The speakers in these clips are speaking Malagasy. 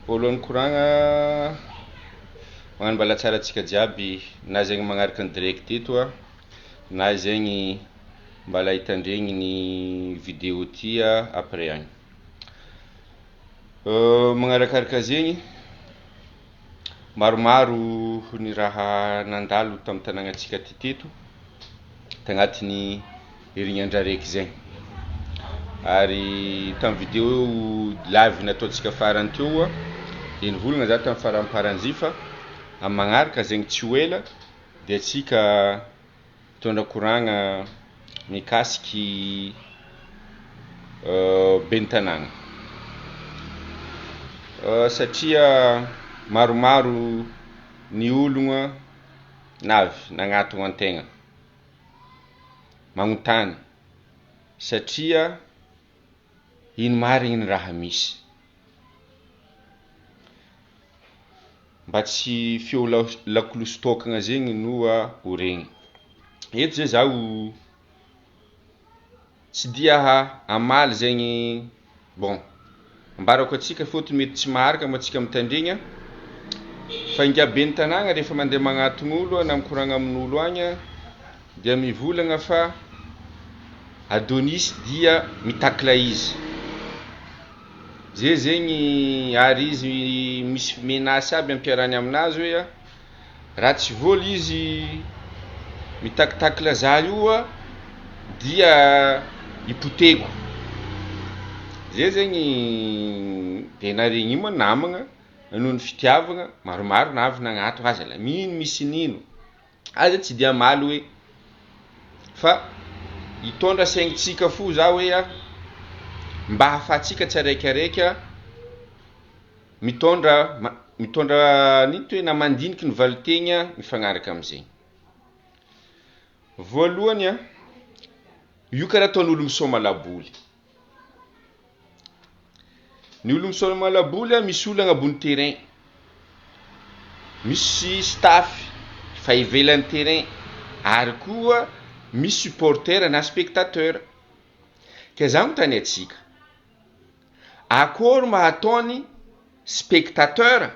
Voalohany koragna magnano mbala tsara antsika jiaby na zegny magnaraka ny direct eto a na zegny mbala hitandregny ny vidéo ty après agny. Magnarakaraka zegny maromaro ny raha nandalo tamin'ny tanàgnantsika ty teto tagnatin'ny herignandro raiky zegny. Ary tamin'ny vidéo live nataontsika farany teo dia nivolagna za tamin'ny faramparany fa amin'ny magnaraka zegny tsy ho ela dia atsika mitondra koragna mikasiky ben'ny tanàgna. Satria maromaro ny ologna navy nagnatogna an-tegna magnontany satria ino marigny ny raha misy. Mba tsy feo lakolositokagna zegny no ho regny. Eto zay zaho tsy dia hamaly zegny bon ambarako atsika fôtony mety tsy maharaka moa atsika mitandregna fa ingaben'ny tanàgna rehefa mandeha magnatogna olo na mikoragna amin'olo agny dia mivolagna fa Adonis dia mitakla izy. Zay zegny ary izy misy menasy aby ampiarahany aminazy hoe raha tsy voly izy mitakitakla za io dia hipoteko. Zay zegny dia naregny moa namagna noho ny fitiavagna maromaro navy nagnatogna aza la mino misy nino aza tsy dia maly hoe fa hitondra saignintsika fo za hoe mba hahafahantsika tsiraikaraika mitondra nito hoe namandiniky ny valitegna mifagnaraka amin'izay. Voalohany io karaha ataon'olo misaoma laboly. Ny olo misaoma laboly misy olo agnabony terrain, misy staff fa ivelan'ny terrain ary koa misy supporter na spectateur. Ka za mitany atsika akory mahataony spectateur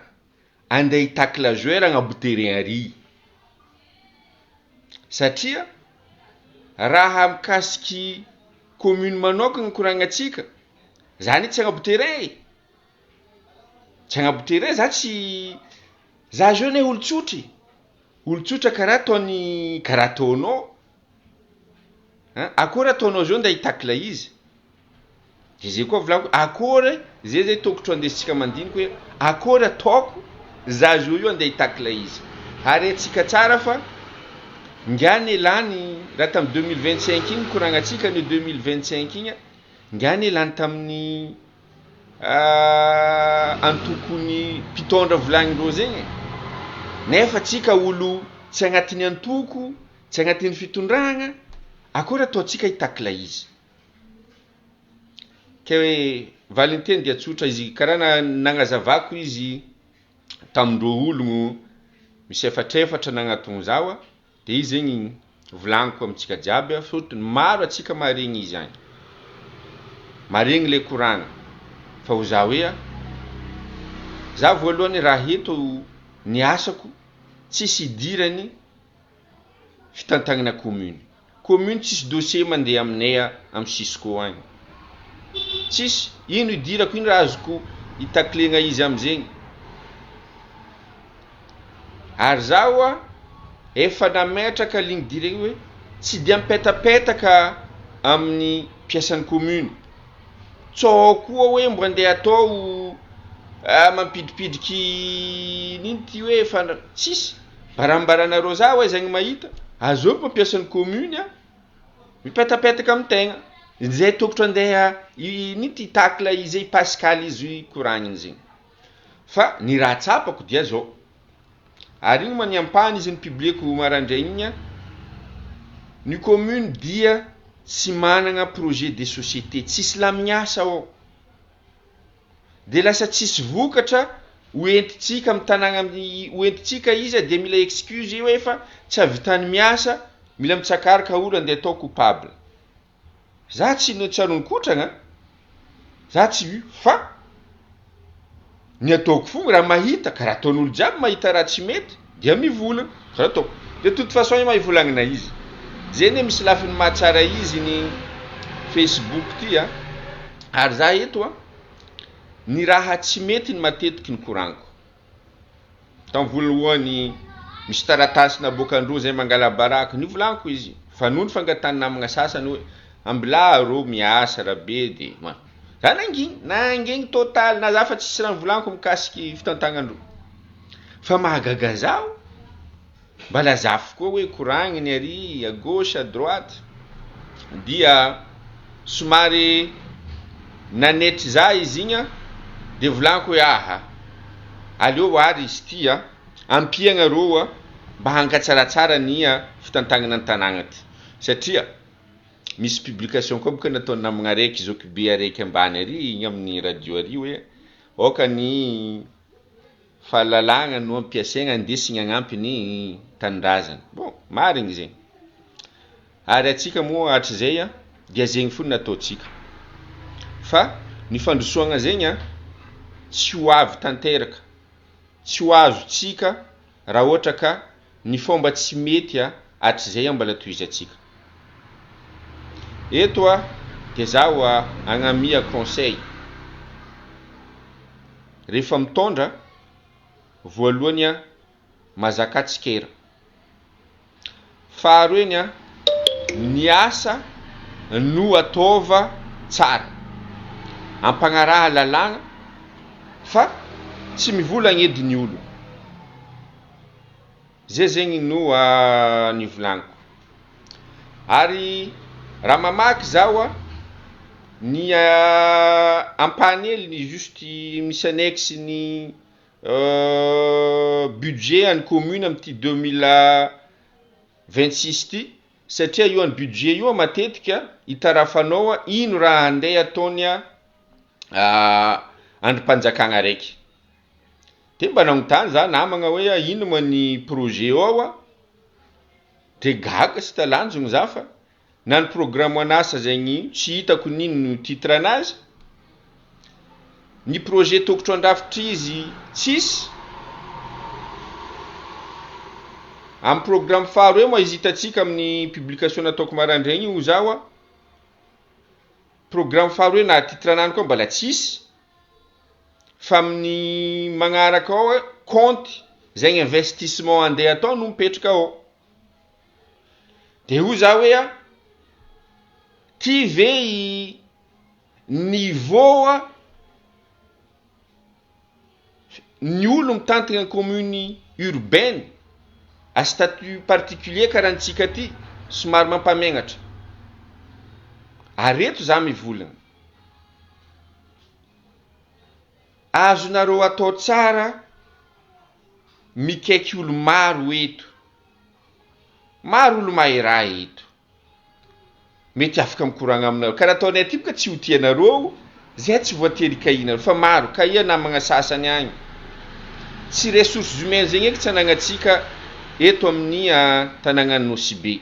andeha hitakla joueur agnabo terrain ary? Satria raha mikasiky commune manokagna koragnatsika zany tsy agnabo terrain tsy agnabo terrain za tsy za jeune olo-tsotra karaha ataonao akory ataonao zao nda hitakla izy. Dia zay koa volako akory zay tokotro andesitsika mandiniky hoe akory ataoko za zo io andeha hitakla izy. Ary atsika tsara fa ngany elany raha tamin'ny 2025 igny koragnatsika ny 2025 igny ngany elany tamin'ny antokony mpitondra volagnindreo zegny nefa atsika olo tsy agnatin'ny antoko tsy agnatin'ny fitondragna akory ataontsika hitakla izy. Ke hoe valinteny dia tsotra izy karaha nagnazavako izy tamindreo ologno misy efatrefatra nagnatogno zao dia izy zegny volagniko amintsika jiaby fotony maro atsika maharegny izy agny maharegny le koragna fa ho za hoe za voalohany raha eto ny asako tsisy idirany fitantagnana commune tsisy dossier mandeha aminay amin'ny Cisco agny tsisy ino idirako ino raha azoko hitaklena izy am'zegny. Ary zaho efa nametraka ligne direct hoe tsy dia mipetapetaka amin'ny mpiasan'ny commune. Tsao koa hoe mbo andeha atao mampidipidriky nino ty hoe tsisy barambaranareo za hoe zegny mahita azoko mampiasan'ny commune mipetapetaka amin'tegna zay tokotro andeha nity hitakla izy pascal izy koragniny zegny. Fa ny raha tsapako dia zao ary igny maniampany izy ny public marandraigny igny ny commune dia tsy managna projet de société, tsisy lamignasa ao dia lasa tsisy vokatra hoentitsika amin'ny tanàgna hoentitsika izy dia mila excuse hoe fa tsy havitany miasa mila mitsakaraka olo andeha atao coupable. Za tsy aron'kotragna za tsy fa ny ataoko fogna raha mahita ka raha ataon'olo jiaby mahita raha tsy mety dia mivolagna karaha ataoko de toute façon maha ivolagnana izy zeny misy lafiny mahatsara izy ny Facebook ty ary za eto ny raha tsy mety ny matetiky ny koragniko tam voalohany misy taratasy naboakandro zay mangala baraka nivolagniko izy fa noho ny fangatany namagna sasany hoe ambila rô miasa rabe de za nanginy total na za fa tsisy raha volagniko mikasiky fitantagnandro fa mahagaga zao mbala zafy koa hoe koragniny ary à gauche à droite dia somary nanetry za izy igny de volagniko hoe aleo ary izy ty ampiagna rô mba hankatsaratsara ny fitantagnana ny tanàgna ty satria misy publication koa boka nataony namagna araiky zokbe araiky ambany ary igny amin'ny radio ary hoe oka ny fahalalagna no ampiasaigna andesigna agnampy ny tanindrazana bon marigny zegny ary atsika moa hatrizay dia zegny fony nataotsika fa ny fandrosoagna zegny tsy ho avy tanteraka tsy ho azotsika raha ohatra ka ny fomba tsy mety hatrizay mbala toizatsika eto de zaho agnamia conseil rehefa mitondra voalohany mazaka tsikera faharoa eny ny asa no ataova tsara ampagnaraha lalagna fa tsy mivolagna edy ny olo zay zegny no nivolagniko ary raha mamaky zao ny ampanely juste misy annexe ny budget any commune amty 2026 ty satria io any budget io matetika hitarafanao ino raha andeha ataony andrim-panjakagna raiky de mba nagnotany za namagna hoe ino ma ny projet ao de gaga sy talanjogny za fa na ny programme anasa zegny tsy hitako nino no titre anazy ny projet tokotro andrafitra izy tsisy amin'ny programme faharoa moa izy hitatsika amin'ny publication nataoko maraindregny io zao programme faharoa na titre anany koa mbala tsisy fa amin'ny magnaraka ao compte zegny investissement andeha atao no mipetraka ao de io za hoe ty ve niveau ny olo mitantagna commune urbaine à statut particulier karantsika ty somary mampamenatra areto za mivolagna azonareo atao tsara mikaiky olo maro eto maro olo mahera eto mety afaka mikoragna aminareo karaha ataonay aty boka tsy ho tianareo zay tsy voatery kahinareo fa maro kahia namagna sasany agny tsy ressources humaines zegny eky tsy anagnatsika eto amin'ny tanàgnany Nosy be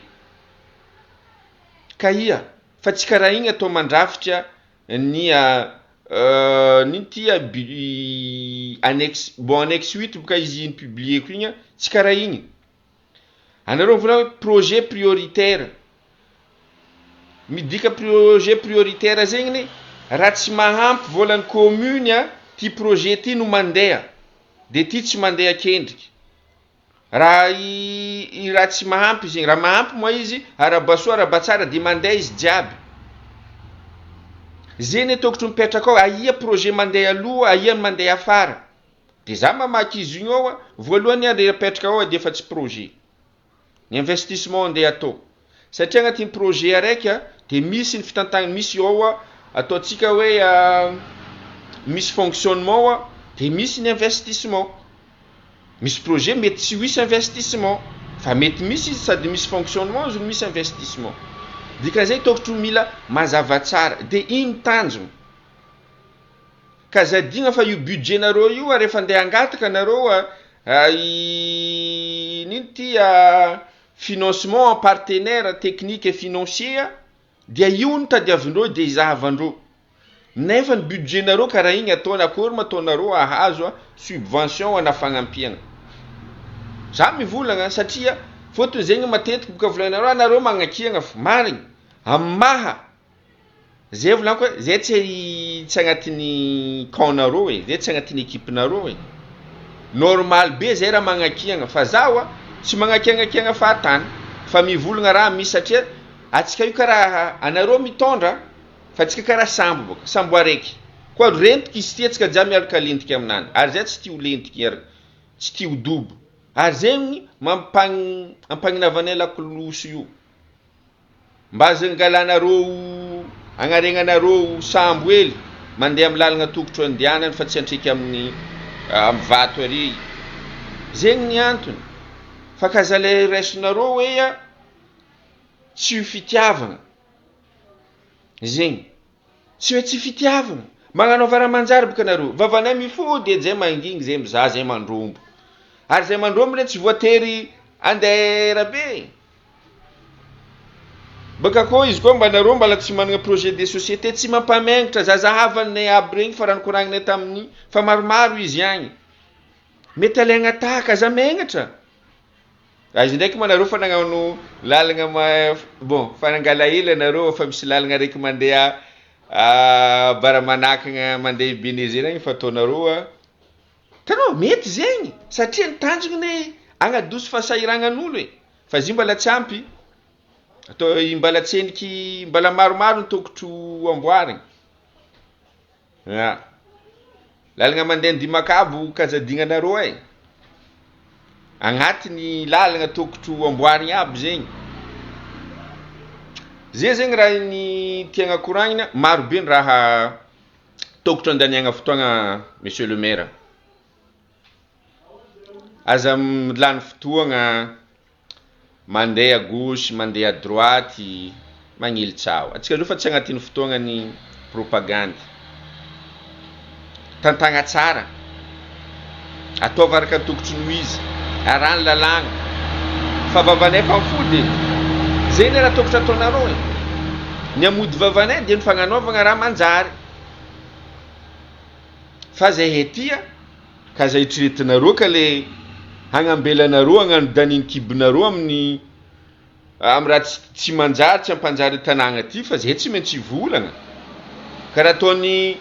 kahia fa tsy karaha igny atao mandrafitra ny ty annexe bon annexe 8 boka izy publieko igny tsy karaha igny anareo volagna hoe projet prioritaire midika projet prioritaire zegny raha tsy mahampy volan'ny commune ty projet ty no mandeha de ty tsy mandeha kendriky raha raha tsy mahampy zegny raha mahampy moa izy arabasoa arabatsara de mandeha izy jiaby zeny atokotro mipetraka ao aia projet mandeha aloha aia mandeha afara de za mamaky izy igny ao voalohany andeha apetraka ao de efa tsy projet ny investissement andeha atao satria agnatin'ny projet araiky de misy ny fitantagnany misy ao ataotsika hoe misy fonctionnement de misy ny investissement misy projet mety tsy misy investissement fa mety misy izy sady misy fonctionnement zo misy investissement dikazay tokotro mila mazava tsara de ino tanjona ka zadigna fa io budget nareo io rehefa andeha angataka nareo nino ty financement en partenaire technique et financier dia io no tadiavindreo de izahavandreo nefa ny budgetnareo karaha igny ataona akory mataonareo ahazo subvention ana fagnampiana. Za mivolagna satria fotony zegny matetiky boka volanareo anareo magnakiagna marigny amaha zay volagna koa zay tsy agnatin'ny camp-nareo zay tsy agnatin'ny équipe-nareo normal be zay raha magnakiagna fa zaho tsy magnakiagnakiagna fahatany fa mivolagna raha misy satria atsika io karaha anareo mitondra fa atsika karaha sambo boka sambo araiky koa rentiky izy ty atsika jiaby miaraka lentiky aminany ary zay tsy tia ho lentiky tsy tia ho dobo ary zegny ampagninavana lakolosy io mba zangalanareo agnaregnanareo sambo hely mandeha amin'ny lalagna tokotro andianany fa tsy antriky amin'ny vato ary zegny ny antony fa kazale raisonareo hoe tsy fitiavagna zegny tsy hoe tsy fitiavagna magnanaova raha manjary boka nareo vavanay mifody zay mangigny zay mizaha zay mandrombo ary zay mandrombo re tsy voatery andera be baka koa izy koa mba nareo mbala tsy managna projet de société tsy mampamengitra zazahavanay aby regny fa ranokoragnina tamin'ny fa maromaro izy agny mety alaigna tahaka za megnatra izy ndraiky manareo fa nagnano lalagna bon fa nangala hely anareo fa misy lalagna raiky mandeha baramanakagna mandeha Benezera agny fa ataonareo tanao mety zegny satria ny tanjony agnadoso fasahiragnan'olo fa izy mbala tsy ampy atao mbala tseniky mbala maromaro ny tokotro amboarigny lalagna mandeha Dimakabo kazadignanareo agnatiny lalagna tokotro amboarigny aby zegny zay zegny raha ny tiagna koragnina maro be ny raha tokotro andaniagna fotoagna monsieur le maire aza milany fotoagna mandeha à gauche mandeha à droite magnilitsao atsika aloha fa tsy agnatin'ny fotoagna ny propagande tantagna tsara ataova araka tokotro no izy arany lalagna fa vavanay fa mifody zegny raha tokotro ataonareo ny amody vavanay dia ny fagnanaovagna raha manjary fa zay hetia ka zay itretinareo ka le hagnambelanareo hagnano daniny kibonareo amin'ny raha tsy manjary tsy ampanjary tanàgna ty fa zay tsy maintsy volagna karaha ataony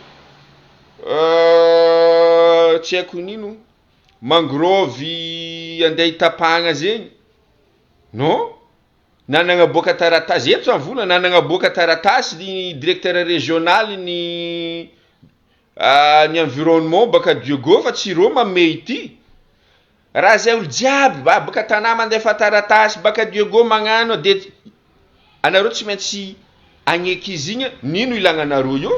tsy haiko nino mangrovy andeha hitapahagna zegny non nanagnaboaka taratasy eto zany vola nanagnaboaka taratasy ny directeur régional ny environnement baka Diogo fa tsy rô mame ity raha zay olo jiaby baka tanà mandefa taratasy baka Diogo magnano de anareo tsy maintsy agneky izy igny nino ilagnanareo io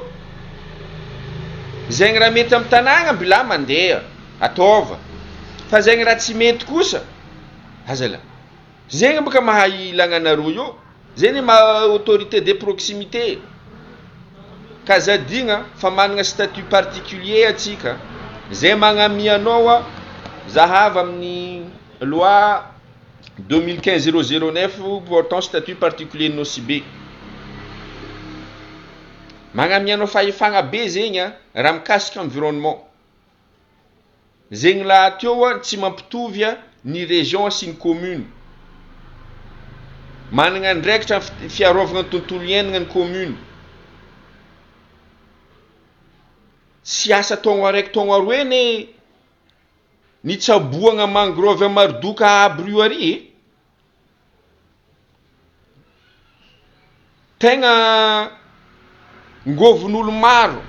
zegny raha mety amin'ny tanàgna mbila mandeha ataova fa zegny raha tsy mety kosa azala zegny baka mahay ilagnanareo io zegny ma autorité de proximité ka zadigna fa managna statut particulier atsika zay magnamianao zahava amin'ny loi 2015-009 portant statut particulier nocibe magnamianao fahefagna be zegny raha mikasika environnement zegny laha teo tsy mampitovy ny région sy ny commune managna ndraikitra fiarovagna ny tontolo iainagna ny commune sy asa taogno araiky taogno aroe ny tsaboagna mangrove maridoka aby rio ary tegna ngovin'olo maro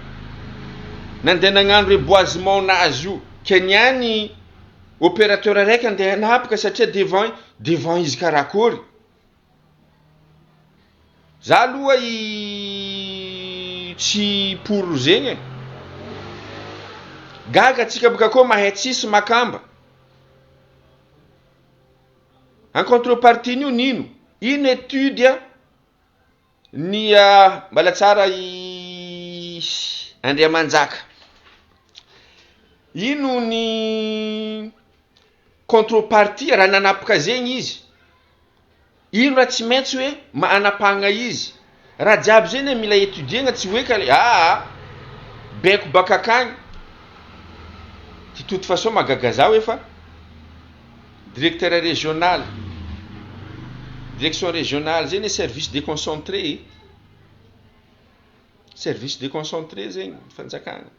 nandeha nagnano reboisement nazy io keniany opérateur raiky andeha napaka satria devant izy karakory za aloha tsy pour zegny gaga atsika boka koa mahay tsisy makamba en contrepartie nio nino ino étude ny mbala tsara Andriamanjaka ino ny contrepartie raha nanapaka zegny izy ino raha tsy maintsy hoe anapahagna izy raha jiaby zegny mila étudiegna tsy hoe ka baiko baka akagny ty toute façon magaga zaho efa directeur régional direction régionale zegny service déconcentré zegny fanjakana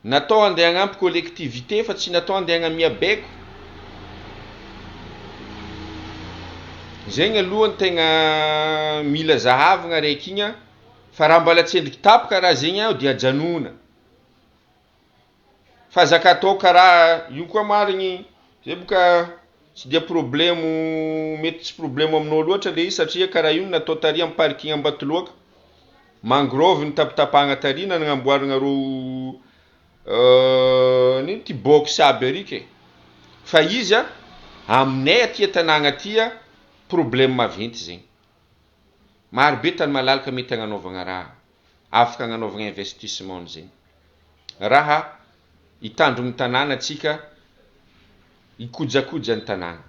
natao andeha agnampy collectivité fa tsy natao andeha agnamia baiko zegny aloha tegna mila zahavagna raiky igny fa raha mbola tsy endriky tapoka raha zegny aho dia ajanona fa zaka atao karaha io koa marigny zay boka tsy dia problemo mety tsy problemo aminao loatra le izy satria karaha io natao tary amin'ny parking Ambatoloaka mangrove ny tapitapahagna tary nagnamboaragna ro nino ty box aby ariky fa izy aminay aty tanàgna aty problème maventy zegny maro be tany malalaka mety agnanaovagna raha afaka agnanaovagna investissement zegny raha hitandrony tanàna atsika ikojakoja ny tanàna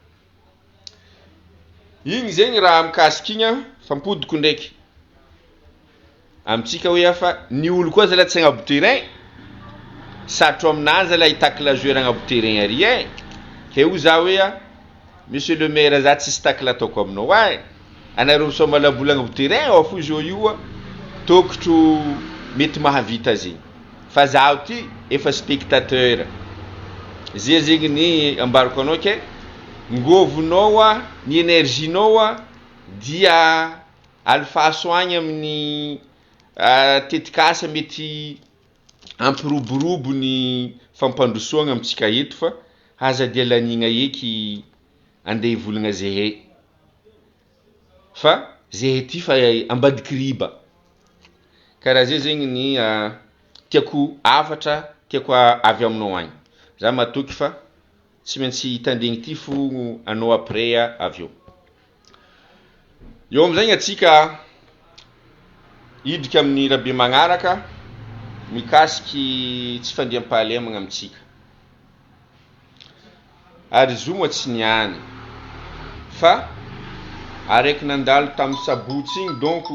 igny zegny raha mikasiky igny fampodiko ndraiky amitsika hoe afa ny olo koa zala tsy agnabo terrain satro aminazy la hitaka la joueur agnabo terrain ary ke io za hoe monsieur le maire za tsisy taky la ataoko aminao anareo misoma labola agnabo terrain ao fo zo io tokotro mety mahavita zegny fa zaho ty efa spectateur zay zegny ny ambarako anao ke ngovinao ny énerginao dia alfaso agny amin'ny tetikasa mety ampiroborobo ny fampandrosoagna amitsika eto fa aza dia lanigna eky andeha hivolagna zehe fa zehe ty fa ambadiky riba karaha zay zegny ny tiako avatra tiako avy aminao agny za matoky fa tsy maintsy hitandregny ty fo anao après avy eo amizay atsika idrika amin'ny rabe magnaraka mikasiky tsy fandriam-pahalemagna amitsika ary zo moa tsy niany fa araiky nandalo tamin'ny sabotsy igny donc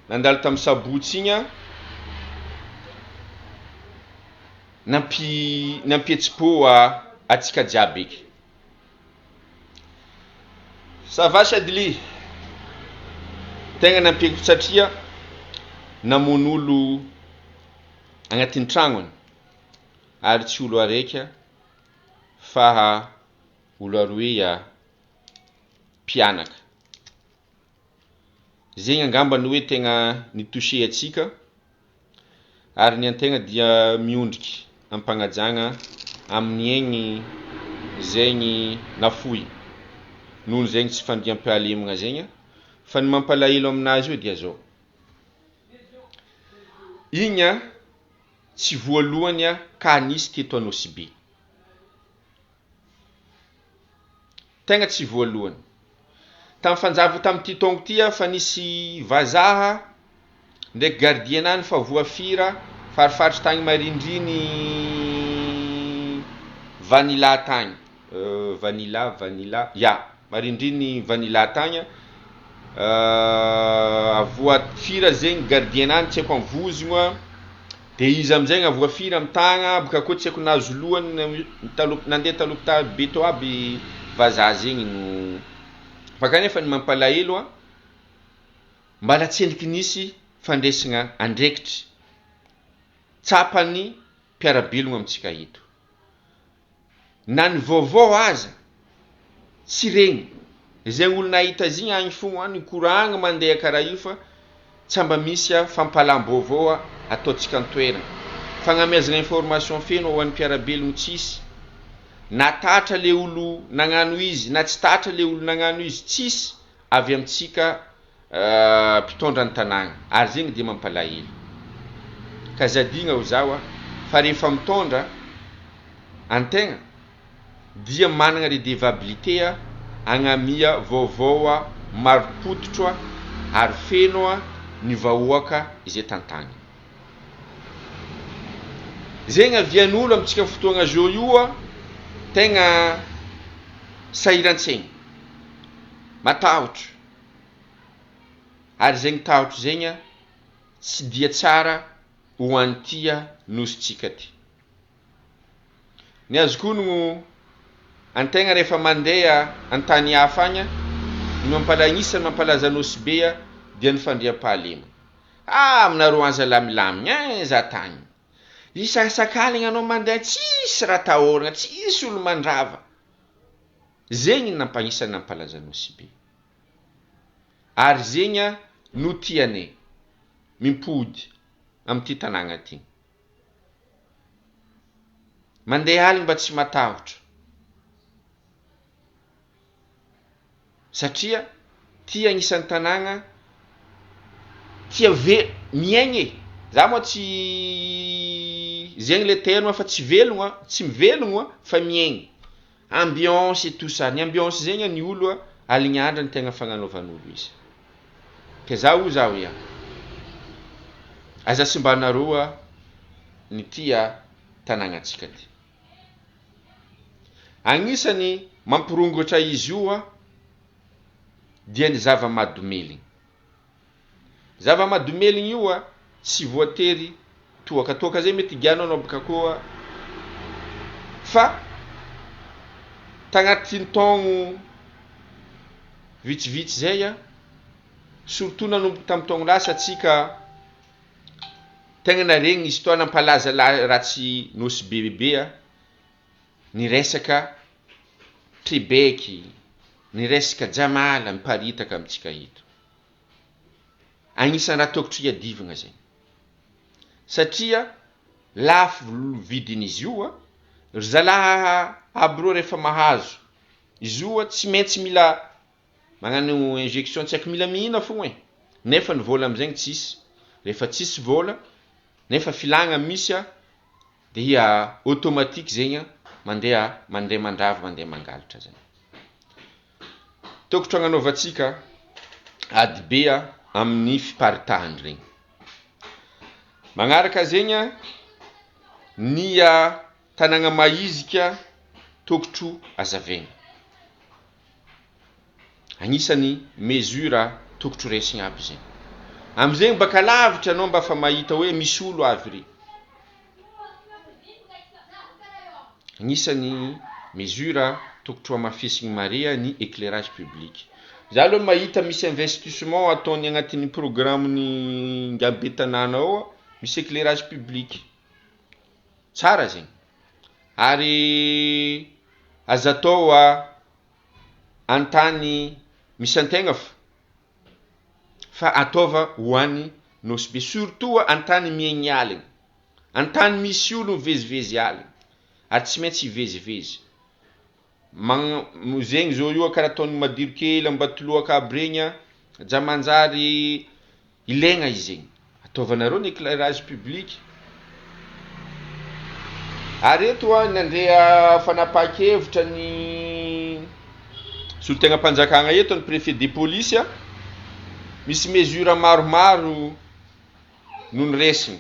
nandalo tamin'ny sabotsy igny nampietsi-po atsika jiaby eky sava sadily tegna nampieko satria namon'olo agnatin'ny tragnony ary tsy olo araiky fa olo aroe mpianaka zegny angambany hoe tegna nitouché atsika ary ny antegna dia miondriky ampanajagna amin'ny egny zegny nafoy noho zegny tsy fandriam-pahalemagna zegny fa ny mampalahelo aminazy io dia zao igny tsy voalohany ka nisy teto Anosibe tegna tsy voalohany tamin'ny fanjava tamin'ity tongo ty fa nisy vazaha ndraiky gardienany fa voafira farifaritry tagny marindriny vanila tagny vanila marindriny vanila tagny voafira zegny gardienany tsy haiko amvozogna de izy amizay voafira amin'ny tagna boka koa tsy haiko nazo lohany nandeha talopita beto aby vazaha zegny no fa kanefa ny mampalahelo mbala tsy endriky nisy fandraisagna andraikitry tsapany mpiarabelogno amitsika eto na ny vaovao aza tsy regny zegny olo nahita azy igny agny fogna ny koragna mandeha karaha io fa tsy mba misy fampalam-baovao ataotsika antoerana fagnamezagna information feno ho an'ny mpiarabelogno tsisy na tatra le olo nagnano izy na tsy tatra le olo nagnano izy tsisy avy amitsika mpitondra ny tanàgna ary zegny dia mampalahelo ka zadigna ho zaho fa rehefa mitondra antegna dia managna redevabilité agnamia vaovao maropototro ary feno ny vahoaka izay tantagny zegny avian'olo amitsika fotoagna zao io tegna sahiran-tsaigny matahotro ary zegny tahotra zegny tsy dia tsara ho antia nositsika ty. Ny azoko no antegna rehefa mandeha antany hafa agny ny mampalagnisa mampalaza nosy be dia ny fandriam-pahalema. Aminareo aza lamilamigny za tany. Isakakaligny anao mandeha tsisy raha tahoragna, tsisy olo mandrava. Zegny nampagnisa nampalaza nosy be. Ary zegny no tiane mimpody amty tanàgna ty. Mandeha aligny mba tsy matahotra. Satria tia agnisan'ny tanàgna tia miaigny. Za moa tsy zegny le terme fa tsy velogno, tsy mivelogno fa miaigny. Ambiance et tout ça. Ny ambiance zegny ny olo alignandra ny tegna fagnanovan'olo izy. Ke zaho ya. Aza simbanareo ny tia tanàgnatsika ty. Agnisany mampirongatra izy io dia ny zava-mahadomeligny. Zava-mahadomeligny io tsy voatery toaka zay mety gianao anao baka koa fa tagnatin'ny taogno vitsivitsy zay surtout nanomboka tamin'ny taogno lasa atsika tegna naregny izy toa nampalaza ratsy nosy bebebe ny resaka tribeky, ny resaka jamala miparitaka amitsika hito. Agnisan'ny raha tokotry hiadivagna zay. Satria lafo vidin'izy io ry zalahy aby reo rehefa mahazo izy io tsy maintsy mila magnano injection, tsy haiko mila mihina fogna nefa ny vola amizegny tsisy. Rehefa tsisy vola nefa filagna misy dia automatique zegny mandeha mandrava mandeha mangalatra zany. Tokotro agnanaovantsika ady be amin'ny fiparitahandry regny. Magnaraka zegny ny tanàgna mahizika tokotro azavaigny. Agnisan'ny mesure tokotro resigny aby zegny. Amizegny baka lavitra anao mba fa mahita hoe misy olo avy ry. Agnisan'ny mesure tokotro amafisigny mare ny éclairage public. Za aloha mahita misy investissement ataony agnatin'ny programme-ny ngabe tanàna ao misy éclairage public. Tsara zegny. Ary aza atao antany misy antegna fa ataova ho an'ny nosy be, surtout antany miaigny aligny, antany misy olo mivezivezy aligny, ary tsy maintsy hivezivezy. Zegny zao io karaha ataony madiro kely ambatoloaka aby regny jamanjary ilaigna izy zegny. Ataovanareo ny éclairage public. Ary eto nandeha fanapahan-kevitra ny solon-tegna mpanjakagna eto ny préfet de police misy mesure maromaro no niresiny.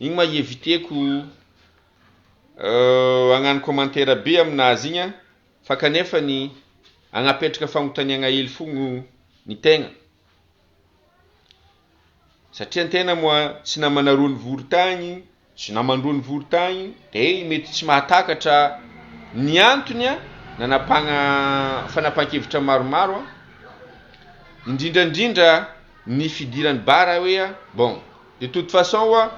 Igny ma eviteko agnano commentaire be aminazy igny fa kanefa ny agnapetraka fagnontaniagna hely fogno ny tegna. Satria ny tegna moa tsy namana rony vorotagny, tsy namandrony vorotagny de mety tsy mahatakatra ny antony nanapagna fanapahan-kevitra maromaro indrindrandrindra ny fidirany bara hoe bon de toute façon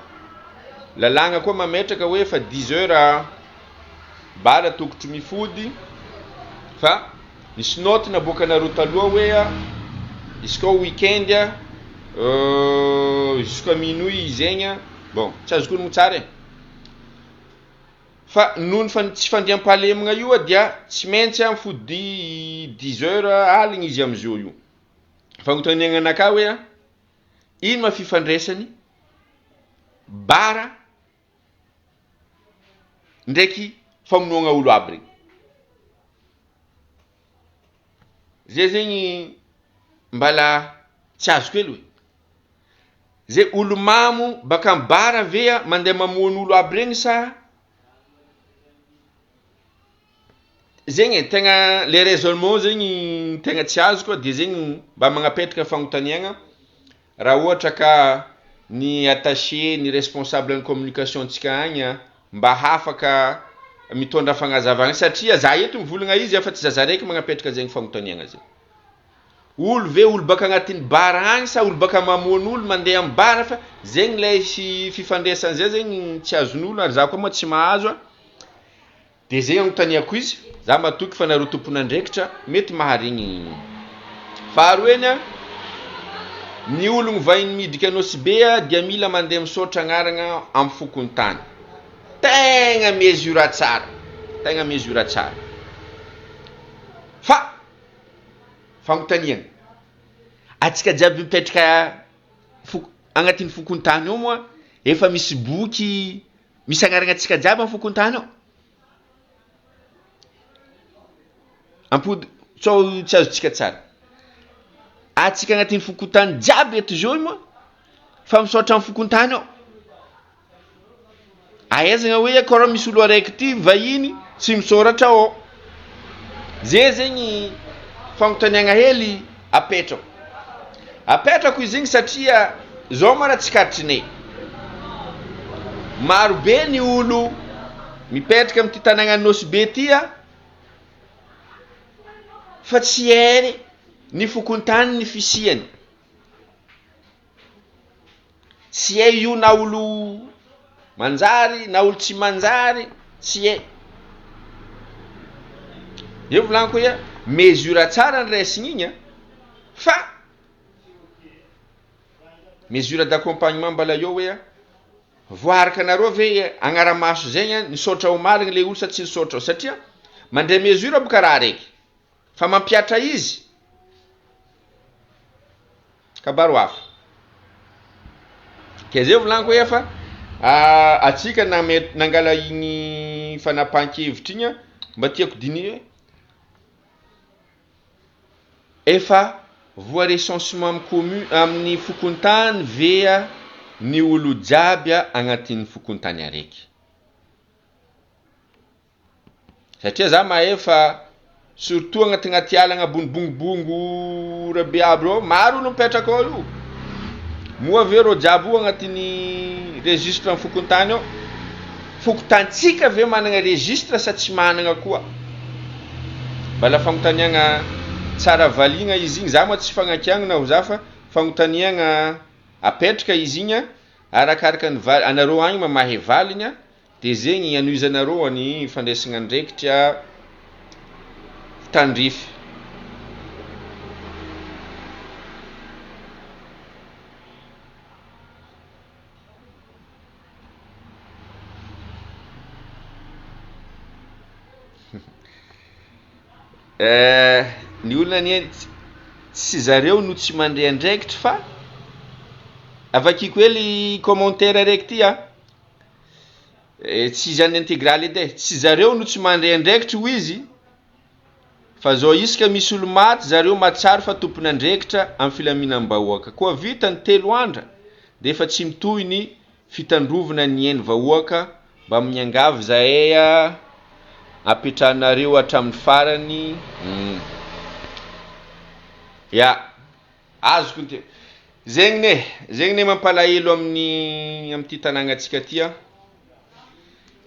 lalagna koa mametraka hoe fa 10 heures bara tokotro mifody fa nisy note naboakanareo taloha hoe izy koa weekend jusqu'à minuit zegny bon tsy azoko ono tsara fa noho ny tsy fandriam-pahalemagna io dia tsy maintsy mifody 10 heures aligny izy amizao io. Fagnontaniagna anaka hoe ino ma fifandraisany bara ndraiky famonoagna olo aby regny. Zay zegny mbala tsy azoko hely hoe zay olo mamo baka bara ve mandeha mamono olo aby regny sa zegny tegna le raisonnement zegny tegna tsy azoko de zegny mba magnapetraka fagnontaniagna raha ohatra ka ny attaché ny responsable ny communication antsika agny mba hafaka mitondra fagnazavana satria za eto mivolagna izy afa tsy zaza raiky magnapetraka zegny fagnontaniagna zegny olo ve olo baka agnatin'ny bara agny sa olo baka mamoan'olo mandeha amin'ny bara fa zegny lay fifandraisany zay zegny tsy azon'olo ary za koa moa tsy mahazo de zegny agnontaniako izy za matoky fa nareo tompon'andraikitra mety maharigny faharoa eny ny ologno vahiny midika anosy be dia mila mandeha misaotra agnaragna amin'ny fokony tany tegna mesura tsara fa fagnontaniagna atsika jiaby mipetraka agnatin'ny fokony tany ao moa efa misy boky misy agnaragna atsika jiaby amin'ny fokony tany ao ampody tsao tsy azotsika tsara atsika agnatin'ny fokony tany jiaby eto zao moa fa misaotra amin'ny fokony tany ao ahaizagna hoe kôra misy olo araiky ty vahiny tsy misoratra ao zegny fagnontaniagna hely apetrako izy igny satria zao mara tsy karitrinay maro be ny olo mipetraka amin'ty tanàgna nosy be tya fa tsy hay ny fokony tany ny fisiany tsy hay io na olo manjary na olo tsy manjary tsy hay io volaniko hoe mesura tsara ny raisiny igny fa mesure d'accompagnement mbala eo hoe voaraka anareo ve agnaramaso zegny nisaotra ho marigny le olo sa tsy nisaotra satria mandray mesure boka raha raiky fa mampiatra izy kabaro hafa ke zay volaniko hoe fa atsika nangala igny fanapahan-kevitra igny mba tiako dini hoe efa voa recensement amin'ny fokony tany vea ny olo jiaby agnatin'ny fokony tany araiky satria za mahefa surtout agnaty ala agnabonibonibongo rabe aby reo maro olo mipetraka ao io moa ve reo jiaby io agnatin'ny registre amin'ny fokony tany ao fokotantsika ve managna registre sa tsy managna koa mbala fagnontaniagna tsara valigna izy igny za moa tsy fagnakiagna na ho za fa fagnontaniagna apetraka izy igny arakaraka ny anareo agny mamahay valigna de zegny anoizanareo any fandraisagna andraikitra tandrify ny olona ny tsy zareo no tsy mandray andraikitra fa avakiko hely commentaire araiky ty tsy zany intégrale edy tsy zareo no tsy mandray andraikitra ho izy fa zao isaka misy olo maty zareo matsaro fa tompony andraikitra amin'ny filaminam-bahoaka koa vita ny 3 andra de efa tsy mitohy ny fitandrovana ny eny vahoaka mba miangavy zahay apetrahanareo hatramin'ny farany azoko ty zegny ne mampalahelo amin'ty tanàgna atsika ty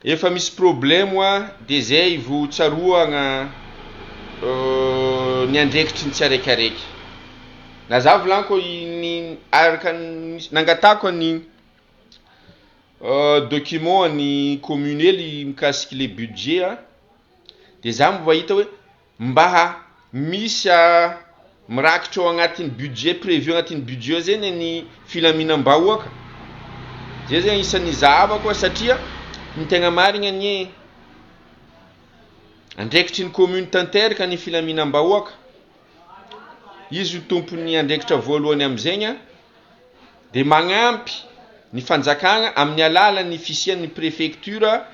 efa misy problème de zay vo tsaroagna ny andraikitry ny tsy araikaraiky na za volaniko ny araka nangatako ny document ny commune ely mikasiky le budget de za mba hita hoe mba misy mirakitra ao agnatin'ny budget prévu agnatin'ny budget zegny ny filaminam-bahoaka zay zegny isan'ny zava koa satria ny tegna marigna ny andraikitry ny commune tanteraka ny filaminam-bahoaka izy ho tompony andraikitra voalohany am'zegny de magnampy ny fanjakagna amin'ny alalan'ny fisian'ny préfecture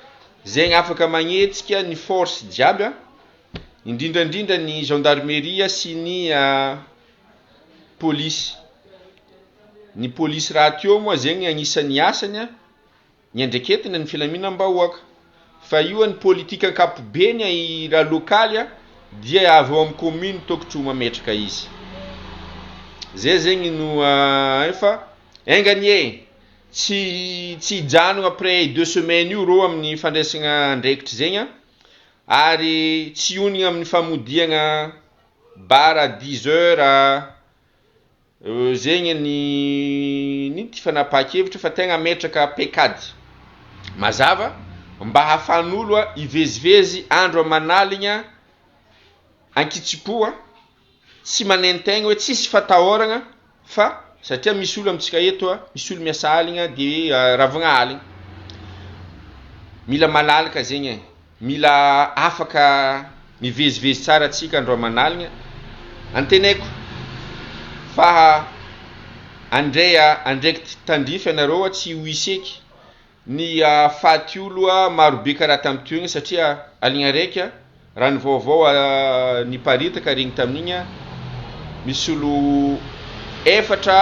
zegny afaka magnetsika ny force jiaby indrindrandrindra ny gendarmerie sy ny police ny police raha teo moa zegny agnisan'ny asany ny andraiketina ny filaminam-bahoaka fa io ny politika ankapobeny raha lokaly dia avy ao amin'ny commune tokotro mametraka izy zay zegny no efa enganie tsy janogna après 2 semaines io rô amin'ny fandraisagna andraikitra zegny ary tsy onigna amin'ny famodiagna bara 10 heures zegny ny ty fanapakevitra fa tegna metraka pekady mazava mba hafan'olo ivezivezy andro manaligna ankitsipoa tsy manentegna hoe tsisy fatahoragna fa satria misy olo amitsika eto misy olo miasa aligna de ravagna aligna mila malalaka zegny mila afaka mivezivezy tsara atsika andro manaligna anteneko fa andraikitra tandrify anareo tsy ho iseky ny faty olo marobe karaha tam'tioigny satria aligna raiky raha ny vaovao niparitaka regny tamin'igny misy olo efatra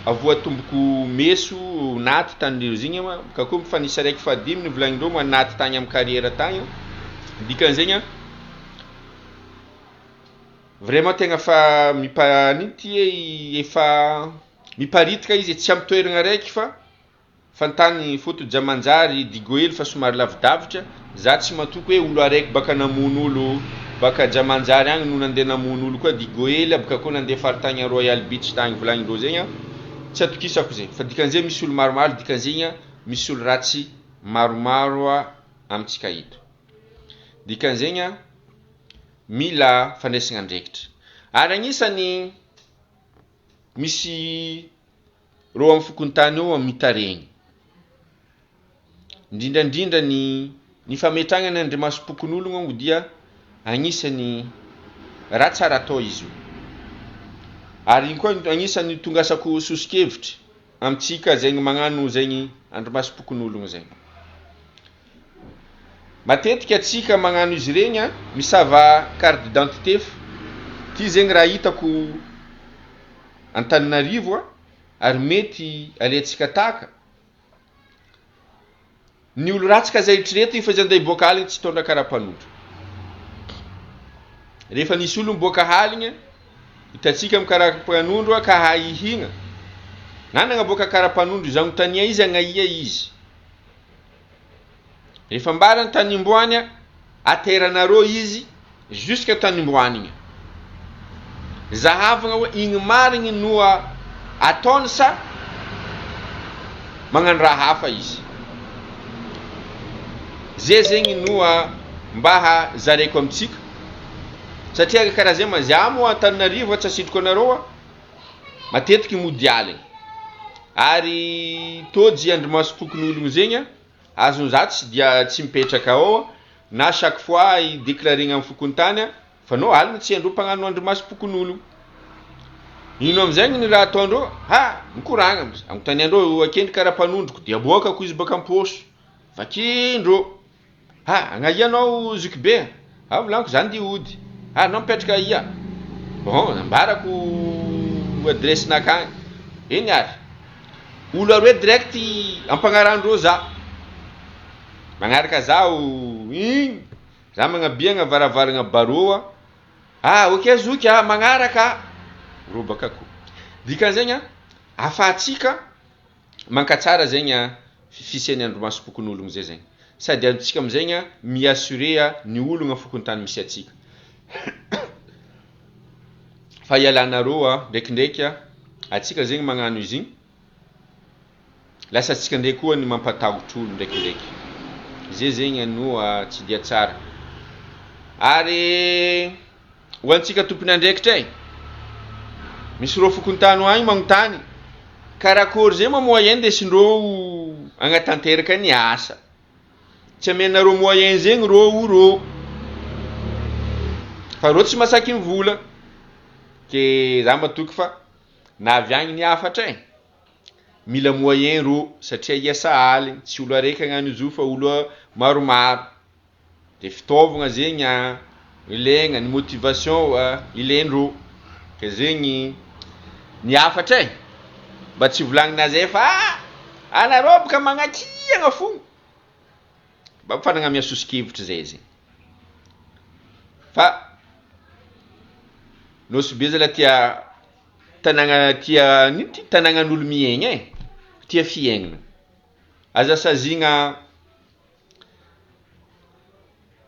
avoatomboko meso naty tany zegny ka koa fa nisy raiky fadimy nivolagnindreo mo naty tany amin'ny carrière tagny dikan'zegny vraiment tegna fa efa miparitaka izy tsy amin'ny toeragna raiky fa fantany foto jamanjary digoely fa somary lavidavitra za tsy matoko hoe olo araiky baka namono olo baka jamanjary agny no nandeha namono olo koa digoely baka koa nandeha faritagny Royal Beach tagny volagnindreo zegny tsy atokisako zegny fa dikan'zay misy olo maromaro dikan'zegny misy olo ratsy maromaro amitsika eto dikan'zegny mila fandraisagna andraikitra ary agnisany misy ro amin'ny fokontany eo mitaregny indrindrandrindra ny fametrahagna ny Andriamasom-pokon'ologno dia agnisany raha tsara atao izy io ary igny koa agnisany tongasako sosikevitra amitsika zegny magnano zegny Andriamasom-pokon'ologno zegny matetika atsika magnano izy regny misava carte d'identité ty zegny raha hitako Antananarivo ary mety alentsika taka ny olo ratsika zaitreto fa izy andeha iboaka aligny tsy tondra karapanondro rehefa nisy olo miboaka haligny hitatsika amin'ny karapanondro ka haihigna nanagna boaka karapanondro zagnontania izy agnaia izy rehefa mbarany tany imboany ateranareo izy jusqu'à tany imboany zahavagna hoe igny marigny no ataony sa magnano raha hafa izy zay zegny no mba zaraiko amitsika satria karaha zay mazamo Antananarivo tsy asitriko anareo matetiky mody aligny ary tôjy Andriamasom-pokon'ologno zegny azon'izato tsy dia tsy mipetraka ao na chaque fois idéclarena amin'ny fokontany fa nao aligny tsy andro-pagnano Andriamasom-pokon'ologno ino am'zegny ny raha ataondreo mikoragna agnontaniandreo akendry karapanondroko dia aboakako izy baka amposo vakindreo agnaia anao zokibe volaniko zany dia ody anao mipetraka ia bon ambarako adressenakagny eny ary olo aroe direct ampagnarandreo za magnaraka zaho igny za magnabiagna varavaragna barô ok zoky magnaraka ro baka koa dikan'zegny afahatsika mankatsara zegny fisian'ny Andriamasom-pokon'ologno zay zegny sady atsika am'zegny miassurer ny ologna fokontany misy atsika fa ialanareo ndraikindraiky atsika zegny magnano izy igny lasa atsika ndraiky koa ny mampatahotro olo ndraikindraiky zay zegny no tsy dia tsara ary ho antsika tompony andraikitra misy ro fokontany agny magnontany karakory zay moyen ndesindreo agnatanteraka ny asa tsy amenareo moyen zegny ro fa ro tsy masaky mivola ke za matoky fa navy agny ny afatra mila moyen ro satria iasa aligny tsy olo araiky agnano izo fa olo maromaro de fitaovagna zegny ilaigna ny motivation ilaindreo ke zegny ny afatra mba tsy volagnina zay fa anareo boka magnakiagna fo mba mifanagna miasosikevitra zay zegny fa nosy be zala tia tanàna tia tanànan'olo miaigna e, tia fiaignana. Aza sazigna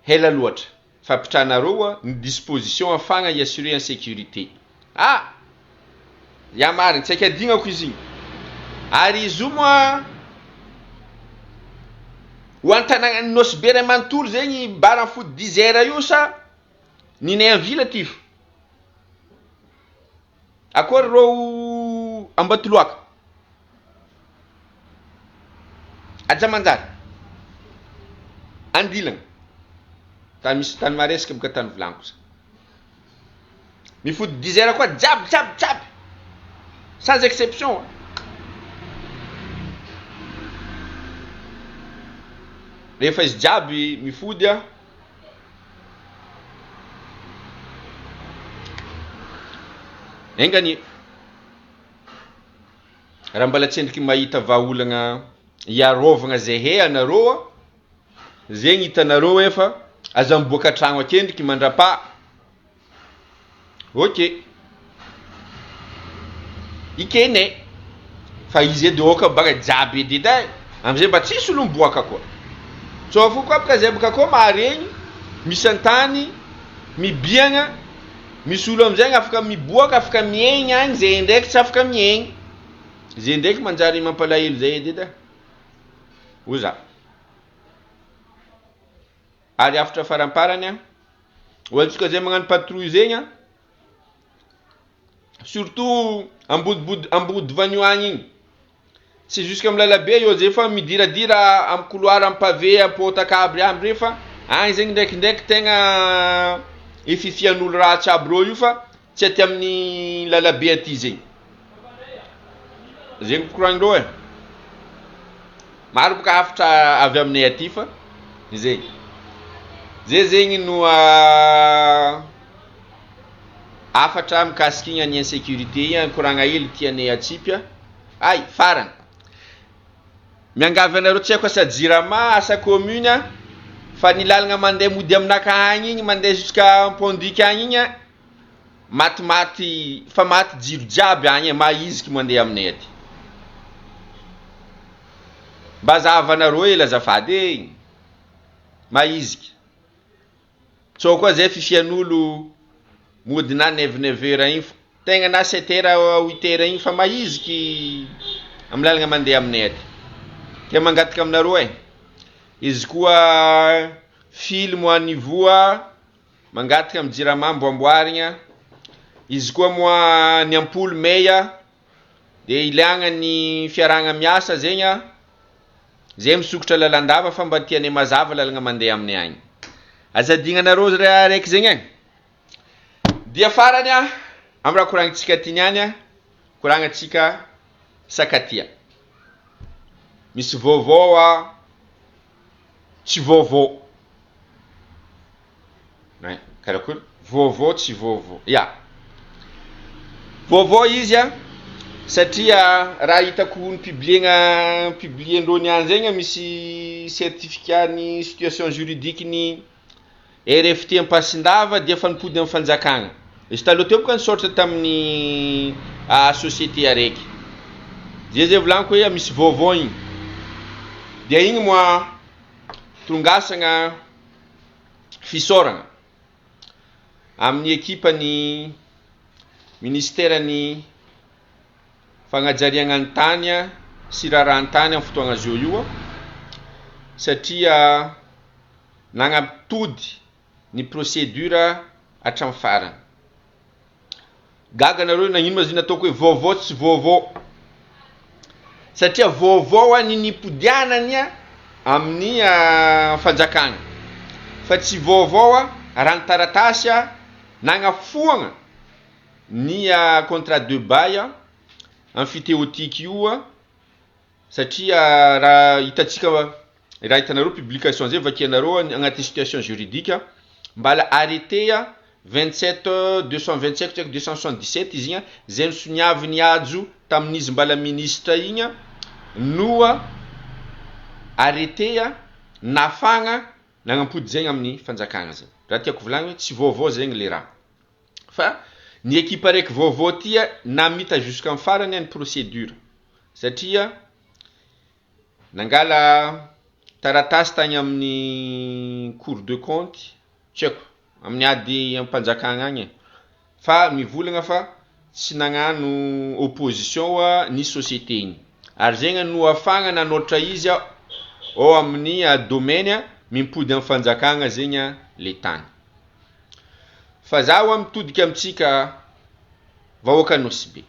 hela loatra fampitranareo ny disposition afagna iassurer en sécurité. Ya marina tsy haika adignako izy igny. Ary izy io moa ho an-tanàgnan'ny Nosy be ray manontolo zegny bara fody 10 heures io sa ninay en ville ty fo. Akory rô Ambatoloaka, Ajamanjary, Andilagna, tany misy tany maresaka boka tany volaniko sa. Mifody 10 heures koa jiaby sans exception. Rehefa izy jiaby mifody engany raha mbola tsendriky mahita vahaolagna iarovagna zay he anareo zegny hitanareo efa aza miboaka tragno akendriky mandrapa. Ok, ikene fa izy edy oka baka jiaby edy edy amizay mba tsisy olo miboaka koa. So fo koa baka zay baka koa maharegny misy antany mibiagna, misy olo amizay afaka miboaka afaka miaigny agny, zay ndraiky tsy afaka miaigny. Zay ndraiky manjary mampalahelo zay edy edy oza. Ary afatra faramparany ohatsika zay magnano patrouille zegny surtout ambody vanio agny igny, c'est jusqu'à milalabe io zay fa midiradira am couloir am pavé apotaka aby aby refa agny zegny ndraikindraiky tegna ififian'olo ratsy aby rô io fa tsy aty amin'ny lalabe aty zegny. Zegny koragnindreo maro boka hafatra avy aminay aty fa zay zegny no afatra mikasiky igny any insécurité igny koragna hely tianay atsipia. Ay farany miangavy anareo tsy haiko asa jirama asa commune fa nilalagna mandeha mody aminaka agny igny mandeha jusqu'à Pondiky agny igny matimaty fa maty jiro jiaby agny mahiziky mandeha aminay aty. Mba zava anareo hely azafady mahiziky. Tsô koa zay fifian'olo mody na 9 heures igny tegna na 7 heures 8 heures igny fa mahiziky amin'ny lalagna mandeha aminay aty. Ke mangataka aminareo izy koa film anivoa mangataka amin'ny jirama mbo amboarigna. Izy koa moa ny ampoly meya de ilagna ny fiaragna miasa zegny zay misokotra lalandava fa mba tianay mazava lalagna mandeha aminay agny. Azadignanareo raha raiky zegny dia farany amin'ny raha koragnitsika ty niany koragnatsika sakatia. Misy vaovao tsy vaovao. Karakory vaovao tsy vaovao. Ya. Vaovao izy satria raha hitako ny publiendreo niany zegny misy certificat ny situation juridique ny RFT Ampasindava dia fa nipody amin'ny fanjakagna. Izy taloha teo boka nisoratra tamin'ny société araiky. Zay volaniko hoe misy vaovao igny. Dia igny moa tongasagna fisoragna amin'ny ekipa ny ministère ny fagnajariagna ny tany sy raharahantany amin'ny fotoagna zao io satria nagnapitody ny procédure hatramin'ny farany. Gaga nareo nagnino ma zay nataoko hoe vaovao tsy vaovao satria vaovao ny nipodianany amin'ny fanjakagna fa tsy vaovao raha ny taratasy nagnafoagna ny contrat de bail amphithéotique io satria raha hitatsika raha hitanareo publication zay vakianareo agnaty situation juridique mbala arrêté 27/225/277 izy igny zay nisoniavy ny ajo tamin'izy mbala ministre igny no arrêté nafagna nagnampody zegny amin'ny fanjakagna zay. Raha tiako volagny tsy vaovao zegny le raha fa Ny ekipa raiky vaovao tia namita jusqu'en farany ny procédure satria nangala taratasy tagny amin'ny cour de compte tsy haiko amin'ny ady ampanjakagna agny fa mivolagna fa tsy nagnano opposition ny société igny ary zegny no afagna nanôtra izy ao amin'ny domaine mimpody amin'ny fanjakagna zegny le tany fa zaho mitodika amitsika vahoaka Anosibe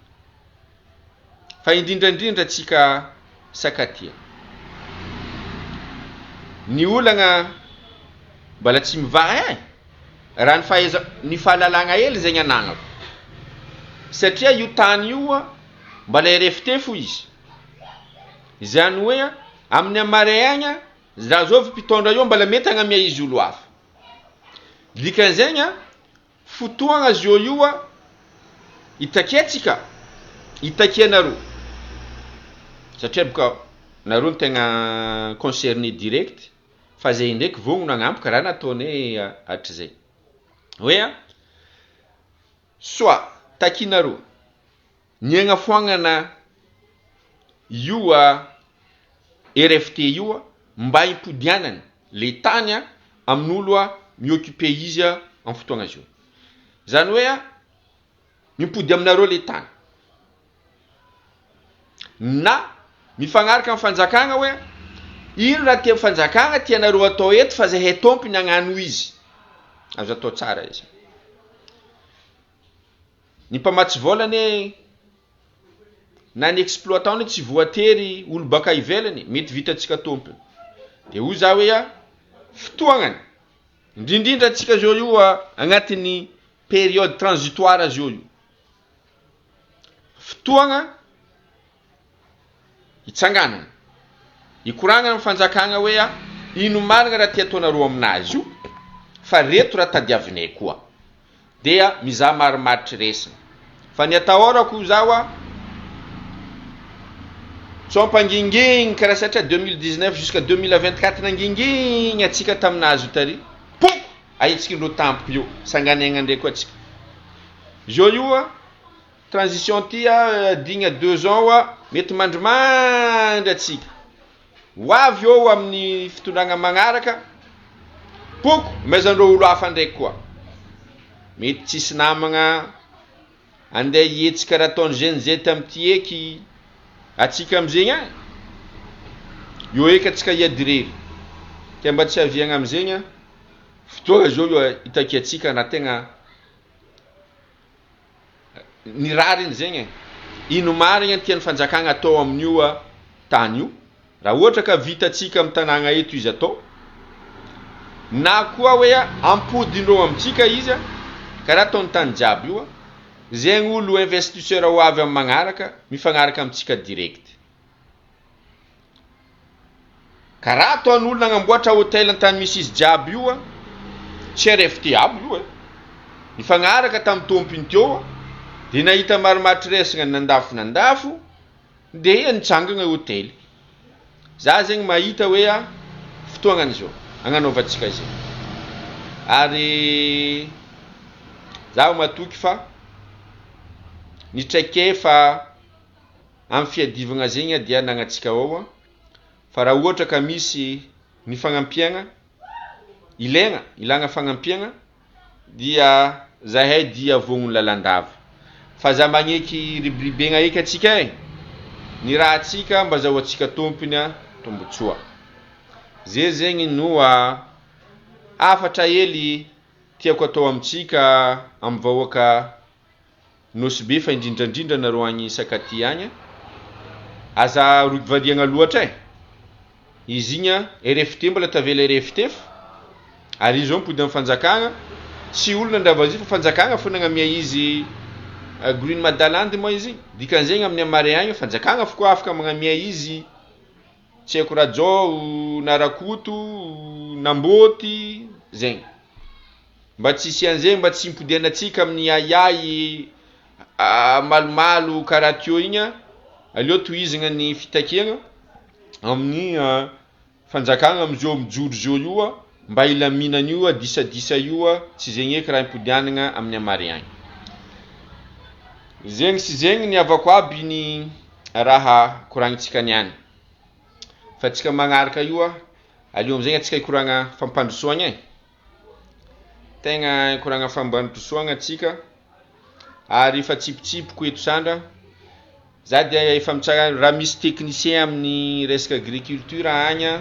fa indrindrandrindra tsika Sakatia ny olagna mbala tsy mivaha raha ny fahalalagna hely zegny anagnako satria io tany io mbala RFT fo izy izany hoe amin'ny amaray agny raha zao mpitondra io mbala mety agnamia izy olo hafa dikan'izegny fotoagna zio io itaketsika itakianareo satria boka nareo no tegna concerné direct fa zay ndraiky vognona agnampoka raha nataony hatrizay hoe soit takinareo ny agnafoagnana io RFT io mba hipodianany le tany amin'olo mioccuper izy amin'ny fotoagna zio zany hoe mipody aminareo le tany na mifagnaraka amin'ny fanjakagna hoe ino raha tia fanjakagna tianareo atao eto fa zahay tompony agnano izy azo atao tsara izy ny mpamatsy volany na ny exploitant tsy voatery olo baka ivelany mety vitatsika tompony de ho za hoe fotoagnany indrindrindra atsika zao io agnatin'ny période transitoire zio io fotoagna itsanganana ikoragnana amin'ny fanjakagna hoe ino marigna raha tia ataonareo aminazy io fa reto raha tadiavinay koa dia mizaha marimaritry resina fa ny atahorako zaho tsompangingigny karaha satria 2019 jusqu'à 2024 nangingigny atsika taminazy tary pok ahitsika tampoka io sanganegna ndray koa atsika zio io transition tia digna 2 ans mety mandrimandry atsika hoavy eo amin'ny fitondragna magnaraka poko maizandreo olo hafa ndraiky koa mety tsisy namagna andeha hietsika raha ataony GNZ tamty eky atsika amizegny io eky atsika iadirery ke mba tsy aviagna amizegny fotoagna zao io itaky atsika na tegna ny rariny zegny ino marigna tian'ny fanjakagna atao amin'io tany io raha ohatra ka vitatsika amin'ny tanàgna eto izy atao na koa hoe ampodindreo amitsika izy karaha ataony tany jiaby io zegny olo investisseur ho avy amin'ny magnaraka mifagnaraka amitsika direct karaha ataon'olo nagnamboatra hôtel antany misy izy jiaby io tsy RFT aby io mifagnaraka tamin'ny tompony teo de nahita marimaritry resagna nandafo de nitsangagna hôtely za zegny mahita hoe fotoagnany zao agnanaovantsika zegny ary zaho matoky fa nitraike fa amin'ny fiadivagna zegny dia nagnatsika ao fa raha ohatra ka misy ny fagnampiagna ilagna fagnampiagna dia zahay dia vognony lalandava fa za magneky ribribegna eky atsika ny raha atsika mba zahoatsika tompony tombotsoa zay zegny no afatra hely tiako atao amitsika amin'ny vahoaka Nosibe fa indrindrandrindra nareo agny Sakatia agny aza variagna loatra izy igny RFT mbola tavela RFT ary izy zao mipody amin'ny fanjakagna tsy olona andavazy fa fanjakagna fo nagnamia izy Green Madaland moa izy dikan'zegny amin'ny amare agny fanjakagna fo koa afaka magnamia izy tsy haiko raha jao na rakoto namboty zegny mba tsy isian'zegny mba tsy impodianatsika amin'ny ayay malomalo karaha teo igny aleo tohizagna ny fitakiagna amin'ny fanjakagna amizao mijoro zao io mba ilaminana io disadisa io tsy zegny eky raha impodianagna amin'ny amare agny zegny sy zegny ny avako aby ny raha koragnitsika niany fa tsika magnaraka io aleo amizay atsika ikoragna fampandrosoagna tegna ikoragna fampandrosoagna atsika ary fa tsipitsipiko eto sandra za dia efa mitsara raha misy technicien amin'ny resaka agriculture agny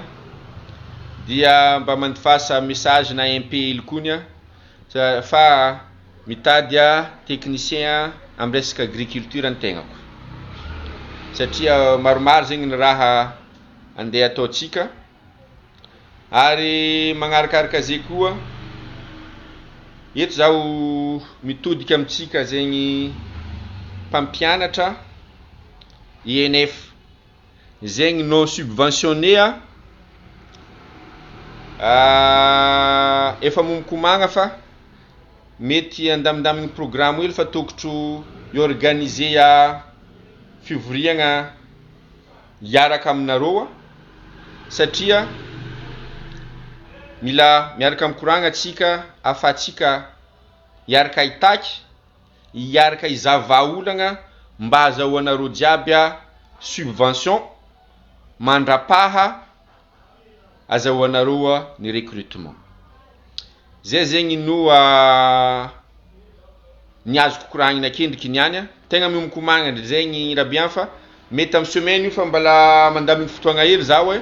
dia mba mandifasa message na MPL konya fa mitady technicien amin'ny resaka agriculture antegnako satria maromaro zegny ny raha andeha ataotsika ary magnarakaraka zay koa eto zaho mitodika amitsika zegny mpampianatra INF zegny non subventionné efa momkomagna fa mety andamindamigny programme hely fa tokotro iorganiser fivoriagna hiaraka aminareo satria mila miaraka mikoragna atsika afatsika hiaraka hitaky hiaraka hizava olagna mba azahoanareo jiaby subvention mandrapaha azahoanareo ny recrutement zay zegny no ny azoko koragnina kendriky niany tegna miomokomagna zegny rabian fa mety amin'ny semaine io fa mbala mandamigny fotoagna hely zaho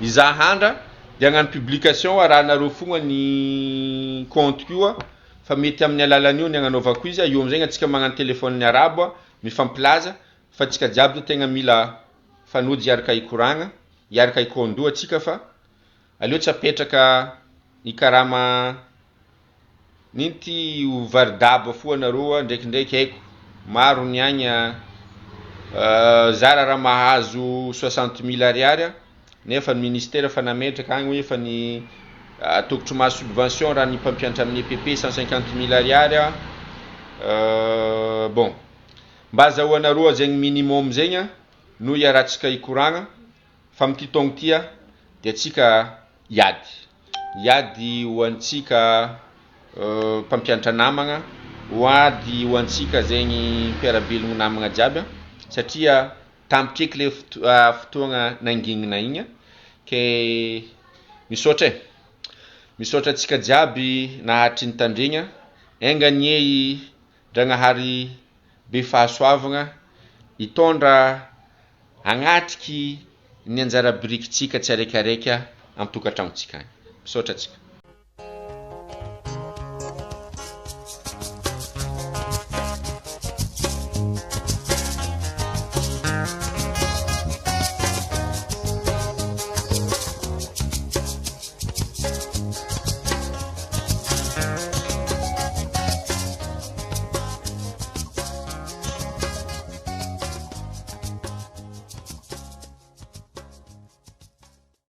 izahandra dia hagnano publication arahanareo fogna ny compte io fa mety amin'ny alalan'io ny agnanaovako izy io amizay atsika magnano téléphone arabo mifampilaza fa atsika jiaby tegna mila fanody hiaraka ikoragna hiaraka ikondo atsika fa aleo tsy apetraka ikarama ninty ovardabo fo anareo ndraikindraiky haiko maro niagna zara raha mahazo 60,000 ariary nefa ny ministère fa nametraka agny hoe efa ny tokotro mahazo subvention raha ny mpampianatra amin'ny EPP 150,000 ariary bon mba azahoanareo zegny minimum zegny no iarahantsika ikoragna fa amity taogno ty dia atsika hiady ho antsika mpampianatra namagna hoady ho antsika zegny mpiarabelogno namagna jiaby satria tampokeky le fotoagna nanginina igny ke misaotra atsika jiaby nahatry ny tandregna enganie Ndragnahary be fahasoavagna hitondra agnatriky ny anjara birikintsika tsiraikaraika amin'ny tokantranontsika. Misaotra atsika.